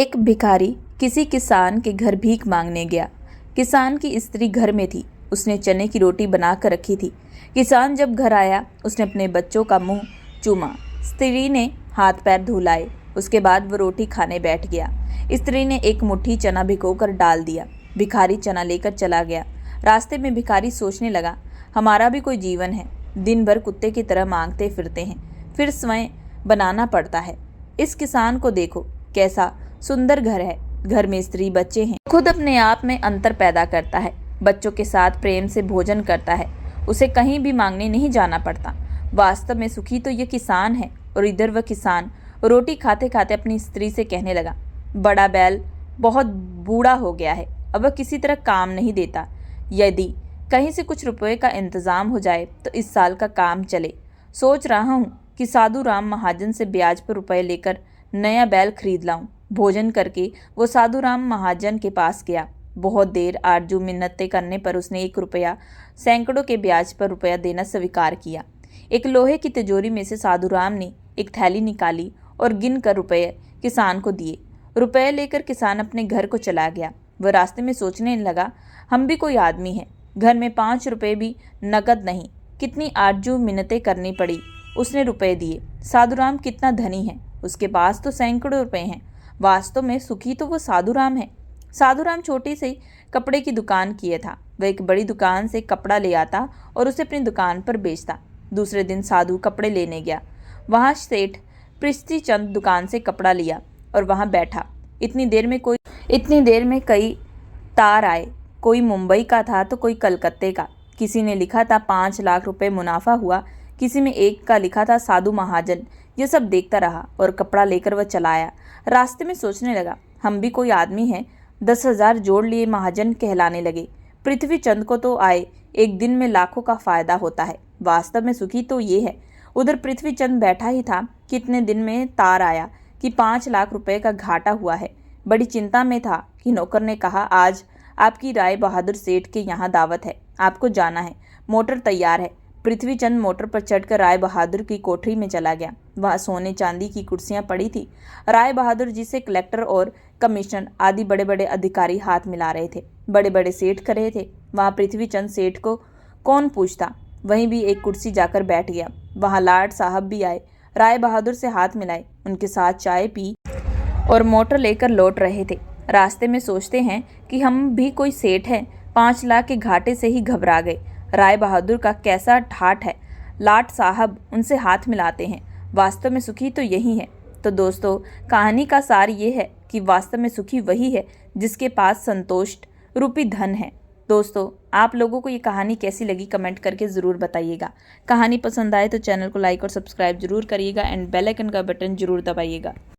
एक भिखारी किसी किसान के घर भीख मांगने गया। किसान की स्त्री घर में थी। उसने चने की रोटी बनाकर रखी थी। किसान जब घर आया, उसने अपने बच्चों का मुंह चूमा। स्त्री ने हाथ पैर धुलाए। उसके बाद वो रोटी खाने बैठ गया। स्त्री ने एक मुट्ठी चना भिगोकर डाल दिया। भिखारी चना लेकर चला गया। रास्ते में भिखारी सोचने लगा, हमारा भी कोई जीवन है। दिन भर कुत्ते की तरह मांगते फिरते हैं, फिर स्वयं बनाना पड़ता है। इस किसान को देखो, कैसा सुंदर घर है। घर में स्त्री बच्चे हैं। खुद अपने आप में अंतर पैदा करता है। बच्चों के साथ प्रेम से भोजन करता है। उसे कहीं भी मांगने नहीं जाना पड़ता। वास्तव में सुखी तो ये किसान है। और इधर वह किसान रोटी खाते खाते अपनी स्त्री से कहने लगा, बड़ा बैल बहुत बूढ़ा हो गया है, अब वह किसी तरह काम नहीं देता। यदि कहीं से कुछ रुपए का इंतजाम हो जाए तो इस साल का काम चले। सोच रहा हूँ कि साधु राम महाजन से ब्याज पर रुपए लेकर नया बैल खरीद लाऊं। भोजन करके वो साधु राम महाजन के पास गया। बहुत देर आरजू मिन्नतें करने पर उसने 1 रुपया सैकड़ों के ब्याज पर रुपया देना स्वीकार किया। एक लोहे की तिजोरी में से साधु राम ने एक थैली निकाली और गिन कर रुपये किसान को दिए। रुपये लेकर किसान अपने घर को चला गया। वह रास्ते में सोचने लगा, हम भी कोई आदमी हैं। घर में 5 रुपये भी नकद नहीं। कितनी आरजू मिन्नतें करनी पड़ी। उसने रुपये दिए। साधु राम कितना धनी है, उसके पास तो सैकड़ों रुपये हैं। वास्तव में सुखी तो वो साधु राम है। साधु राम छोटी सी कपड़े की दुकान किए था। वह एक बड़ी दुकान से कपड़ा ले आता और उसे अपनी दुकान पर बेचता। दूसरे दिन साधु कपड़े लेने गया। वहाँ सेठ पृथ्वीचंद दुकान से कपड़ा लिया और वहाँ बैठा। इतनी देर में कई तार आए। कोई मुंबई का था तो कोई कलकत्ते का। किसी ने लिखा था 5 लाख रुपए मुनाफा हुआ, किसी में एक का लिखा था साधु महाजन। ये सब देखता रहा और कपड़ा लेकर वह चला आया। रास्ते में सोचने लगा, हम भी कोई आदमी हैं। 10,000 जोड़ लिए महाजन कहलाने लगे। पृथ्वीचंद को तो आए एक दिन में लाखों का फायदा होता है। वास्तव में सुखी तो ये है। उधर पृथ्वीचंद बैठा ही था कि इतने दिन में तार आया कि 5 लाख रुपए का घाटा हुआ है। बड़ी चिंता में था कि नौकर ने कहा, आज आपकी राय बहादुर सेठ के यहाँ दावत है, आपको जाना है। मोटर तैयार है। पृथ्वीचंद मोटर पर चढ़कर राय बहादुर की कोठरी में चला गया। वहाँ सोने चांदी की कुर्सियां पड़ी थी। राय बहादुर जी से कलेक्टर और कमिश्नर आदि बड़े बड़े अधिकारी हाथ मिला रहे थे। बड़े बड़े सेठ खड़े थे। वहाँ पृथ्वीचंद सेठ को कौन पूछता, वहीं भी एक कुर्सी जाकर बैठ गया। वहाँ लाट साहब भी आए। राय बहादुर से हाथ मिलाए, उनके साथ चाय पी और मोटर लेकर लौट रहे थे। रास्ते में सोचते हैं कि हम भी कोई सेठ हैं। 5 लाख के घाटे से ही घबरा गए। राय बहादुर का कैसा ठाठ है। लाट साहब उनसे हाथ मिलाते हैं। वास्तव में सुखी तो यही है। तो दोस्तों, कहानी का सार ये है कि वास्तव में सुखी वही है जिसके पास संतोष रूपी धन है। दोस्तों, आप लोगों को ये कहानी कैसी लगी कमेंट करके ज़रूर बताइएगा। कहानी पसंद आए तो चैनल को लाइक और सब्सक्राइब जरूर करिएगा एंड बेल आइकन का बटन जरूर दबाइएगा।